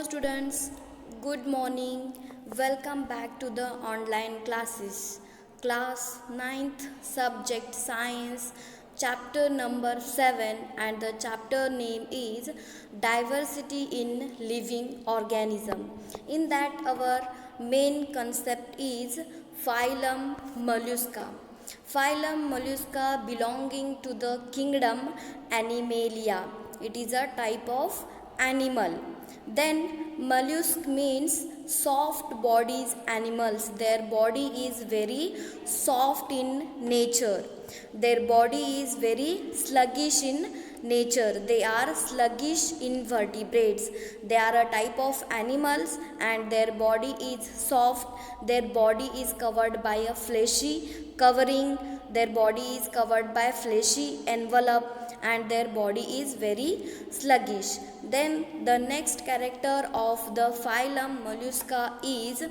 Students, good morning. Welcome back to the online classes. Class ninth, subject Science, chapter number 7, and the chapter name is Diversity in Living Organism. In that our main concept is Phylum Maluska. Phylum Maluska belonging to the kingdom Animalia. It is a type of animal. Then mollusk means soft bodies animals. Their body is very soft in nature. Their body is very sluggish in nature. They are sluggish invertebrates. They are a type of animals and their body is soft. Their body is covered by a fleshy covering. Their body is covered by fleshy envelope and their body is very sluggish. Then the next character of the phylum Mollusca is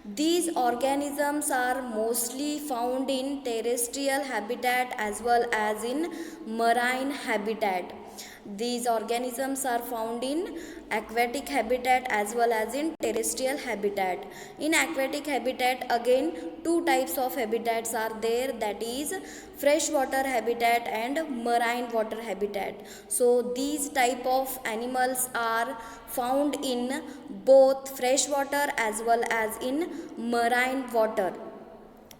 these organisms are mostly found in terrestrial habitat as well as in marine habitat. These organisms are found in aquatic habitat as well as in terrestrial habitat. In aquatic habitat, again two types of habitats are there, that is freshwater habitat and marine water habitat. So these type of animals are found in both freshwater as well as in marine water.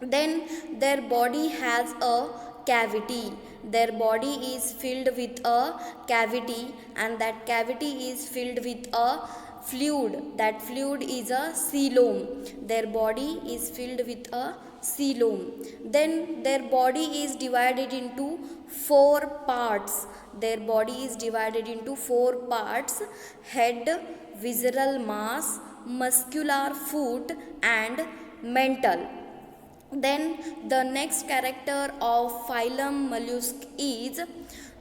Then their body has a cavity. Their body is filled with a cavity and that cavity is filled with a fluid. That fluid is a coelom. Their body is filled with a coelom. Then their body is divided into four parts. Their body is divided into four parts: head, visceral mass, muscular foot and mental. Then the next character of phylum mollusk is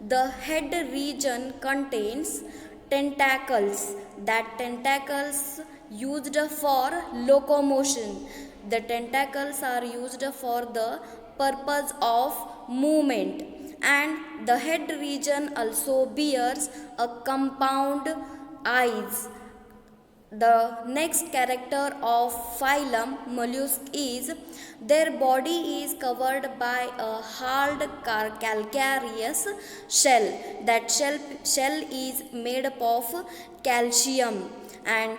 the head region contains tentacles. That tentacles used for locomotion. The tentacles are used for the purpose of movement, and the head region also bears a compound eyes. The next character of phylum mollusk is their body is covered by a hard calcareous shell. That shell is made up of calcium and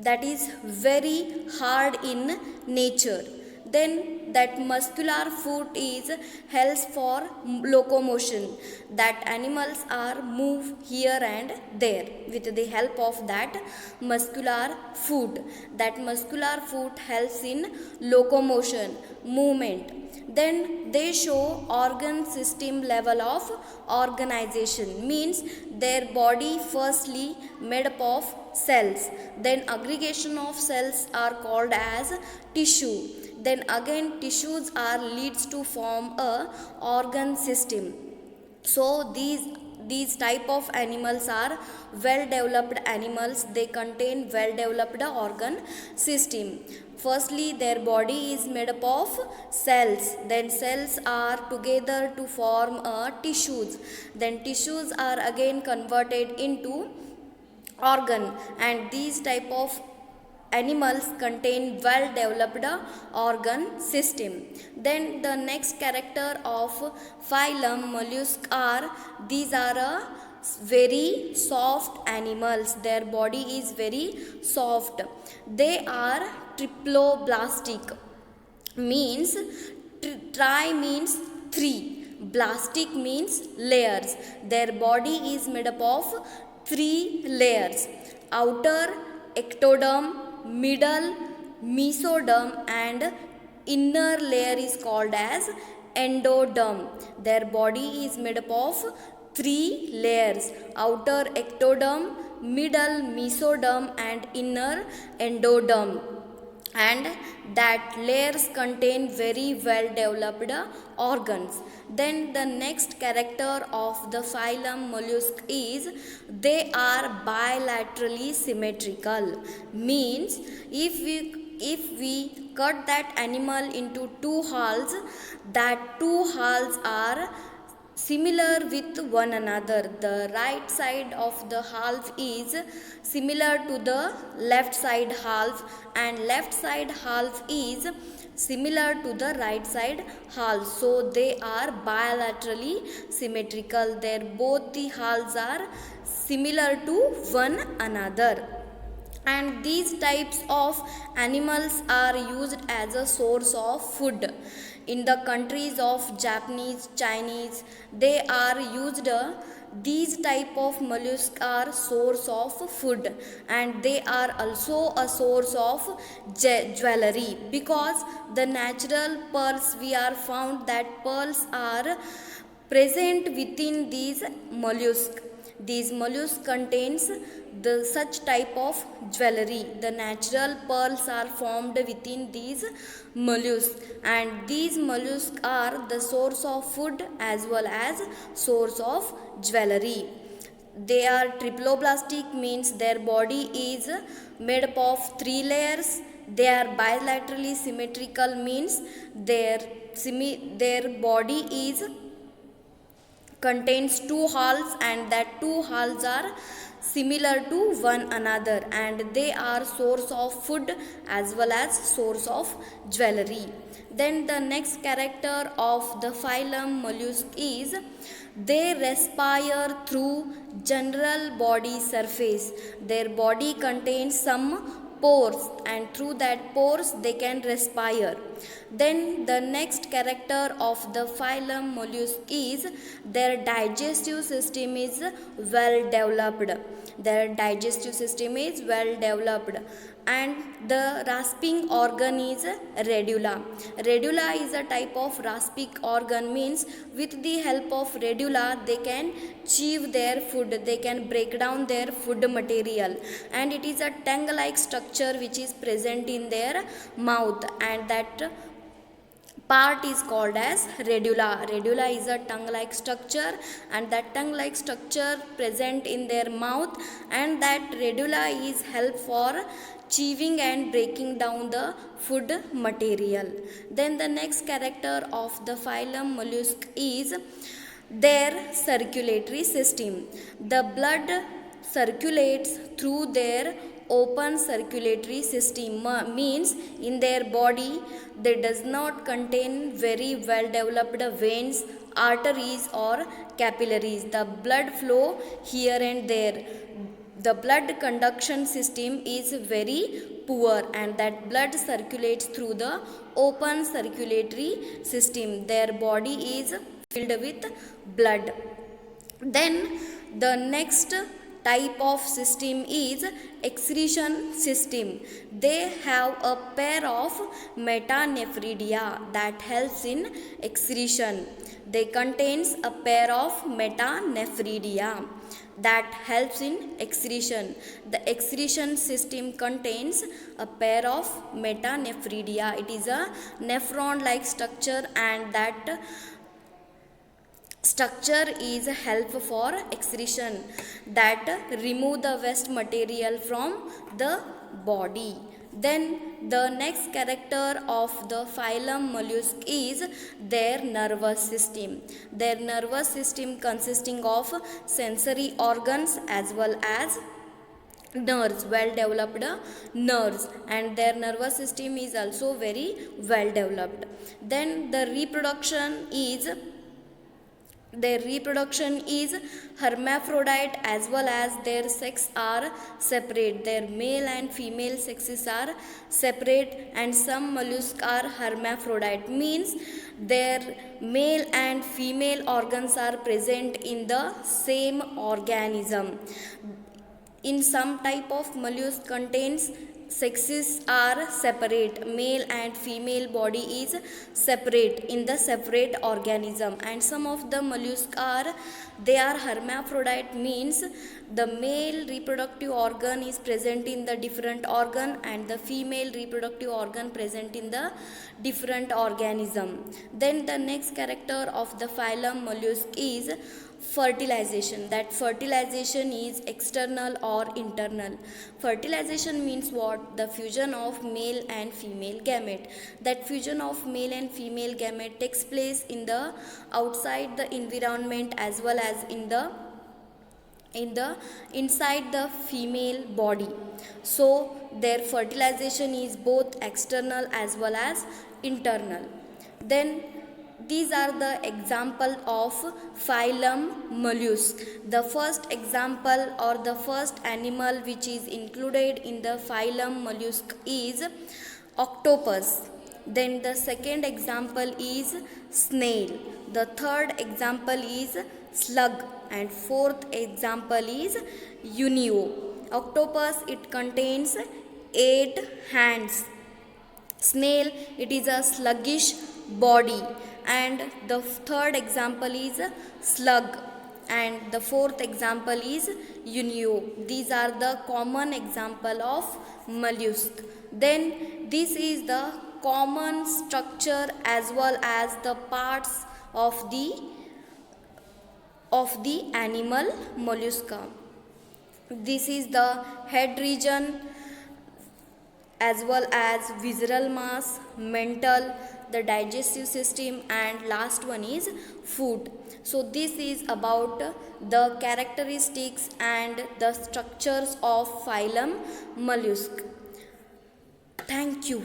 that is very hard in nature. Then that muscular foot is helps for locomotion. That animals are move here and there with the help of that muscular foot. That muscular foot helps in locomotion, movement. Then they show organ system level of organization, means their body firstly made up of cells, then aggregation of cells are called as tissue, then again tissues are leads to form a organ system. So these type of animals are well developed animals. They contain well developed organ system. Firstly, their body is made up of cells. Then cells are together to form tissues. Then tissues are again converted into organ, and these type of animals contain well developed organ system. Then the next character of phylum mollusk are these are a very soft animals. Their body is very soft. They are triploblastic, means tri means three, blastic means layers. Their body is made up of three layers: outer ectoderm, middle mesoderm and inner layer is called as endoderm. Their body is made up of three layers: outer ectoderm, middle mesoderm and inner endoderm, and that layers contain very well developed organs. Then the next character of the phylum mollusk is they are bilaterally symmetrical, means if we cut that animal into two halves, that two halves are similar with one another. The right side of the half is similar to the left side half, and left side half is similar to the right side half. So they are bilaterally symmetrical. There both the halves are similar to one another. And these types of animals are used as a source of food in the countries of Japanese, Chinese. They are used, these type of mollusks are source of food, and they are also a source of jewelry, because the natural pearls we are found that pearls are present within these mollusks. These mollusks contains the such type of jewelry. The natural pearls are formed within these mollusks, and these mollusks are the source of food as well as source of jewelry. They are triploblastic, means their body is made up of 3 layers. They are bilaterally symmetrical, means their body is contains 2 halves, and that 2 halves are similar to one another, and they are source of food as well as source of jewelry. Then the next character of the phylum mollusk is they respire through general body surface. Their body contains some pores, and through that pores they can respire. Then the next character of the phylum mollusk is their digestive system is well developed. Their digestive system is well developed, and the rasping organ is radula. Radula is a type of rasping organ, means with the help of radula they can chew their food, they can break down their food material, and it is a tongue like structure which is present in their mouth, and that part is called as radula. Radula is a tongue-like structure, and that tongue-like structure present in their mouth, and that radula is help for chewing and breaking down the food material. Then the next character of the phylum mollusk is their circulatory system. The blood circulates through their open circulatory system, means in their body they does not contain very well developed veins, arteries or capillaries. The blood flow here and there. The blood conduction system is very poor, and that blood circulates through the open circulatory system. Their body is filled with blood. Then the next type of system is excretion system. They have a pair of metanephridia that helps in excretion. They contains a pair of metanephridia that helps in excretion. The excretion system contains a pair of metanephridia. It is a nephron like structure, and that structure is help for excretion, that remove the waste material from the body. Then the next character of the phylum mollusk is their nervous system. Their nervous system consisting of sensory organs as well as nerves, well developed nerves, and their nervous system is also very well developed. Then the reproduction is hermaphrodite, as well as their sex are separate. Their male and female sexes are separate, and some mollusks are hermaphrodite, means their male and female organs are present in the same organism. In some type of mollusk contains sexes are separate, male and female body is separate in the separate organism, and some of the mollusks are they are hermaphrodite, means the male reproductive organ is present in the different organ, and the female reproductive organ present in the different organism. Then the next character of the phylum mollusk is fertilization. That fertilization is external or internal. Fertilization means what? The fusion of male and female gamete. That fusion of male and female gamete takes place in the outside the environment as well as in the inside the female body. So their fertilization is both external as well as internal. Then these are the example of phylum mollusk. The first example or the first animal which is included in the phylum mollusk is octopus. Then the second example is snail. The third example is slug, and fourth example is unio. Octopus, it contains 8 hands. Snail, it is a sluggish body, and the third example is slug, and the fourth example is unio. These are the common example of mollusk. Then this is the common structure as well as the parts of the animal mollusca. This is the head region as well as visceral mass, mental, the digestive system, and last one is food. So this is about the characteristics and the structures of phylum mollusk. Thank you.